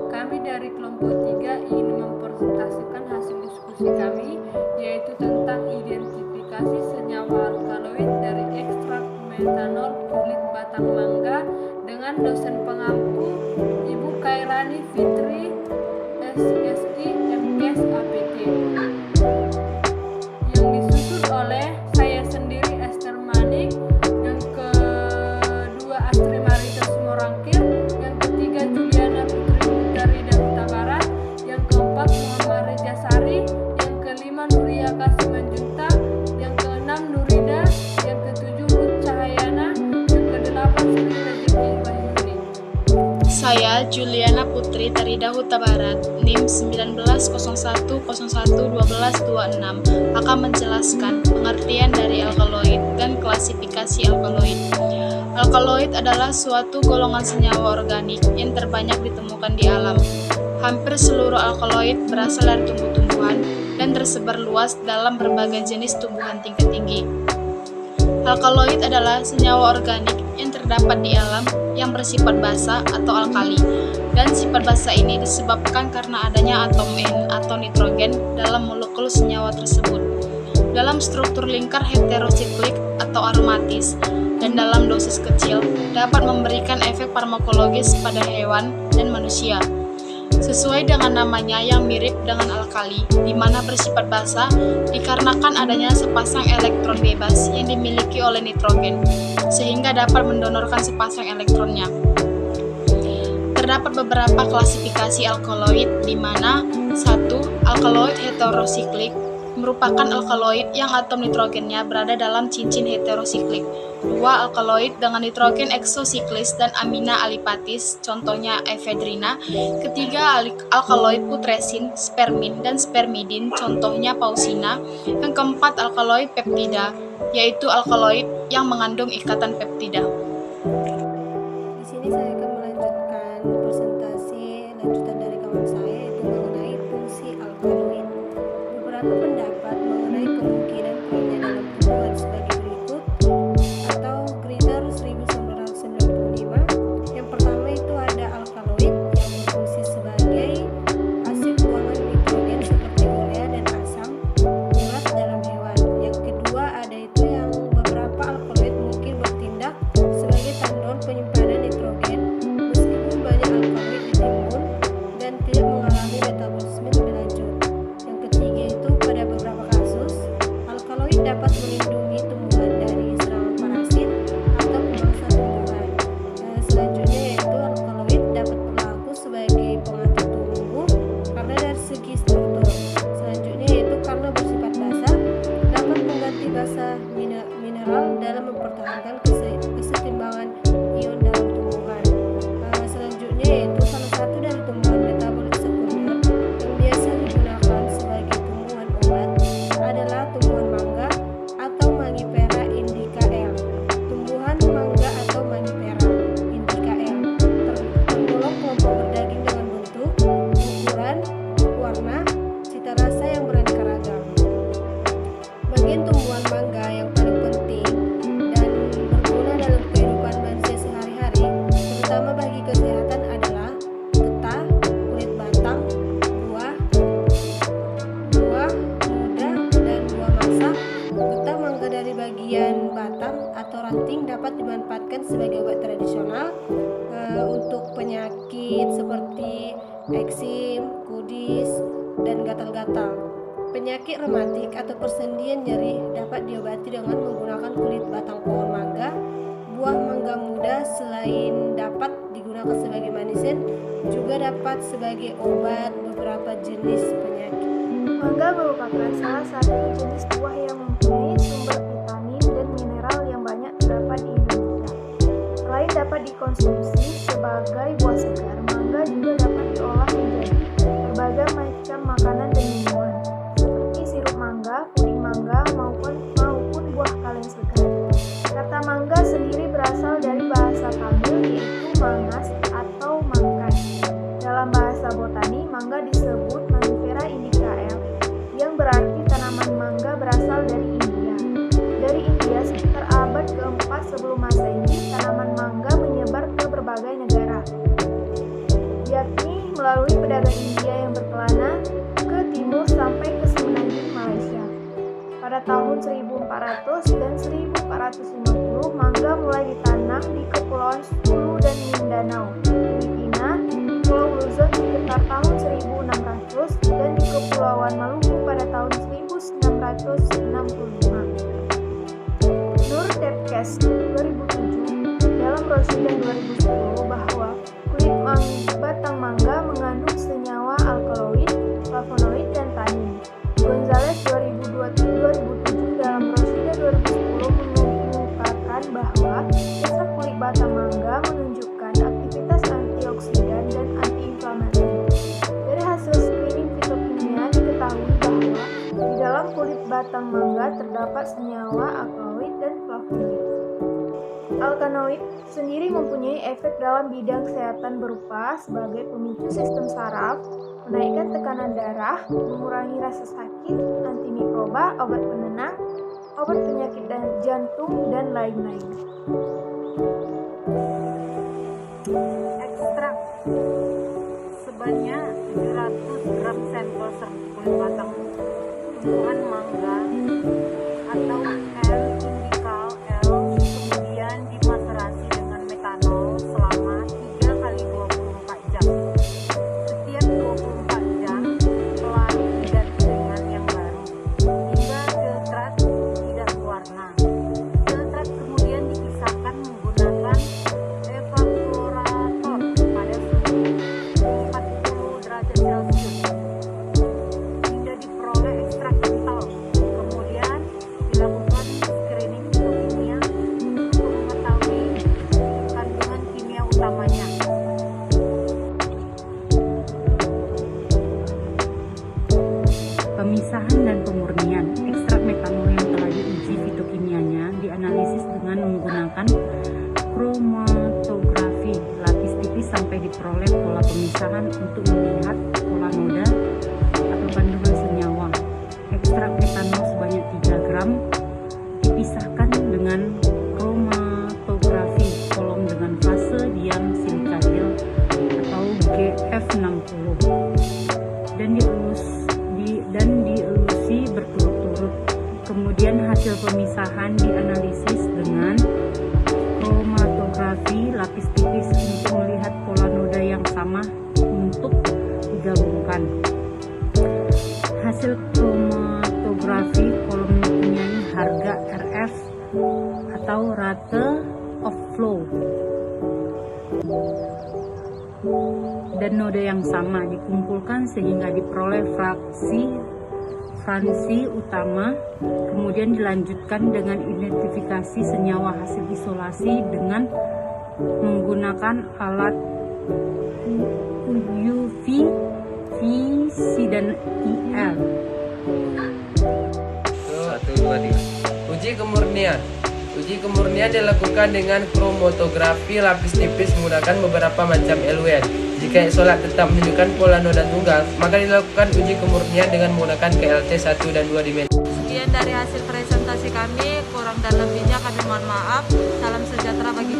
kami dari kelompok 3 ingin mempresentasikan hasil diskusi kami, yaitu tentang identifikasi senyawa alkaloid dari ekstrak metanol kulit batang mangga dengan dosen pengampu Ibu Khairani Fitri, SSI, MKes, APT, yang disusun oleh saya sendiri, Esther Manik, yang kedua Astri Marita Sumorangkir, yang ketiga Juliana Putri Darida Huta Barat, yang keempat Muhammad Reza Sari, yang kelima Nuria Kasiman Junta, yang keenam Nurida, yang ketujuh Ruth Cahayana, yang kedelapan Sri Rezeki Wahyuni. Saya Juliana Putri Darida Huta Barat, NIM 1901011226, akan menjelaskan pengertian dari alkaloid dan klasifikasi alkaloid. Alkaloid adalah suatu golongan senyawa organik yang terbanyak ditemukan di alam. Hampir seluruh alkaloid berasal dari tumbuh-tumbuhan dan tersebar luas dalam berbagai jenis tumbuhan tingkat tinggi. Alkaloid adalah senyawa organik yang terdapat di alam yang bersifat basa atau alkali, dan sifat basa ini disebabkan karena adanya atom N atau nitrogen dalam molekul senyawa tersebut dalam struktur lingkar heterosiklik atau aromatis, dan dalam dosis kecil dapat memberikan efek farmakologis pada hewan dan manusia. Sesuai dengan namanya yang mirip dengan alkali, di mana bersifat basa dikarenakan adanya sepasang elektron bebas yang dimiliki oleh nitrogen, sehingga dapat mendonorkan sepasang elektronnya. Terdapat beberapa klasifikasi alkaloid, di mana 1. Alkaloid heterosiklik merupakan alkaloid yang atom nitrogennya berada dalam cincin heterosiklik. 2. Alkaloid dengan nitrogen eksosiklis dan amina alipatis, contohnya efedrina. 3. Alkaloid putresin, spermin, dan spermidin, contohnya pausina. Yang keempat, alkaloid peptida, yaitu alkaloid yang mengandung ikatan peptida. Di sini saya akan melanjutkan presentasi lanjutan dari kawan saya, yaitu mengenai fungsi alkaloid. Beberapa pendapat mengenai kemungkinan perannya dalam tumbuhan sebagai berikut, atau Griner 1995. Yang pertama itu ada alkaloid yang berfungsi sebagai asid buangan nitrogen seperti urea dan asam urat dalam hewan. Yang kedua ada itu yang beberapa alkaloid mungkin bertindak sebagai tandon penyimpanan nitrogen meskipun banyak alkaloid ditimbun dan tidak mengalami metabolisme lebih lanjut. Yang ketiga itu pada beberapa kasus alkaloid dapat melindungi tumbuhan dari serangan parasit atau pemangsa tumbuhan. Selanjutnya yaitu alkaloid dapat berlaku sebagai pengatur tumbuh karena dari segi struktur. Selanjutnya yaitu karena bersifat basa dapat mengganti basa mineral dalam mempertahankan kesetimbangan ion dalam tumbuhan. Selanjutnya yaitu salah satu dari tumbuhan metabolik sekunder yang biasa digunakan sebagai tumbuhan obat adalah tumbuhan mangga atau Mangifera indica L. Tumbuhan mangga atau Mangifera indica L tergolong kelompok berdaging dengan bentuk, ukuran, warna, cita rasa yang beraneka ragam. Bagian tumbuhan mangga yang paling penting dan berguna dalam kehidupan manusia sehari-hari, terutama bagi kesehatan, adalah getah, kulit batang, buah muda, dan buah masak. Getah mangga dari bagian batang atau ranting dapat dimanfaatkan sebagai obat tradisional untuk penyakit seperti eksim, kudis, dan gatal-gatal. Penyakit rematik atau persendian nyeri dapat diobati dengan menggunakan kulit batang pohon mangga. Buah mangga muda selain dapat digunakan sebagai manisin, juga dapat sebagai obat beberapa jenis penyakit. Mangga merupakan salah satu jenis buah yang mempunyai sumber vitamin dan mineral yang banyak terdapat di Indonesia. Selain dapat dikonsumsi sebagai buah segar, mangga juga dapat diolah menjadi berbagai macam makanan dan minuman, seperti sirup mangga, puding mangga, maupun buah kalen segar. Kata mangga sendiri berasal dari bahasa Tamil, yaitu mangas atau mangkai. Dalam bahasa botani, mangga disebut Mangifera indica L, yang berarti tanaman mangga berasal dari India. Dari India sekitar abad ke-4 sebelum Masehi, tanaman mangga menyebar ke berbagai negara, yakni melalui pedagang India yang berkelana ke timur sampai ke Semenanjung Malaysia. Pada tahun 1400 dan 1450, mangga mulai ditanam di Kepulauan Sulu dan Mindanao, Filipina, Pulau Luzon sekitar tahun 1600 dan di Kepulauan Maluku pada tahun 1665. Nur Depkes 2007 dalam brosur 2010 bahwa kulit batang mangga mengandung senyawa alkaloid, flavonoid, dan tanin. Gonzales 2007 dalam brosur 2010 mengungkapkan bahwa ekstrak kulit batang mangga menunjukkan aktivitas antioksidan dan antiinflamasi. Dari hasil screening fitokimia diketahui bahwa di dalam kulit batang mangga terdapat senyawa alkaloid dan flavonoid. Alkaloid sendiri mempunyai efek dalam bidang kesehatan berupa sebagai pemicu sistem saraf, menaikkan tekanan darah, mengurangi rasa sakit, antimikroba, obat penenang, obat penyakit jantung, dan lain-lain. Ekstrak sebanyak 700 gram sampel kulit batang tumbuhan mangga atau L-indikal L kemudian dimaserasi dengan metanol selama 3 kali 24 jam. Setiap 24 jam pelarut diganti dengan yang baru hingga filtrat tidak berwarna. Filtrat kemudian dipisahkan menggunakan evaporator pada suhu 40 derajat Celcius hingga diperoleh ekstrak kental. Kemudian dilakukan screening fitokimia untuk mengetahui kandungan kimia utamanya. Pemisahan dan pemurnian ekstrak metanol yang telah diuji fitokimianya dianalisis dengan menggunakan kromatografi lapis tipis sampai diperoleh pola pemisahan untuk melihat pola noda atau kandungan senyawa. Ekstrak metanol sebanyak 3 gram dipisahkan dengan kromatografi kolom dengan fase diam silika gel atau GF60 dan dielusi berturut-turut. Kemudian hasil pemisahan dianalisis dengan kromatografi lapis tipis untuk melihat pola noda yang sama untuk digabungkan. Hasil kromatografi kolom mempunyai harga RF atau rate of flow dan noda yang sama dikumpulkan sehingga diperoleh fransi utama. Kemudian dilanjutkan dengan identifikasi senyawa hasil isolasi dengan menggunakan alat UV, VC dan IR. 1, 2, 3. Uji kemurnian. Uji kemurnian dilakukan dengan kromatografi lapis tipis menggunakan beberapa macam LWN. Jika isolat tetap menunjukkan pola noda tunggal, maka dilakukan uji kemurnian dengan menggunakan KLT 1 dan 2 dimensi. Sekian dari hasil presentasi kami, kurang dan lebihnya kami mohon maaf. Salam sejahtera bagi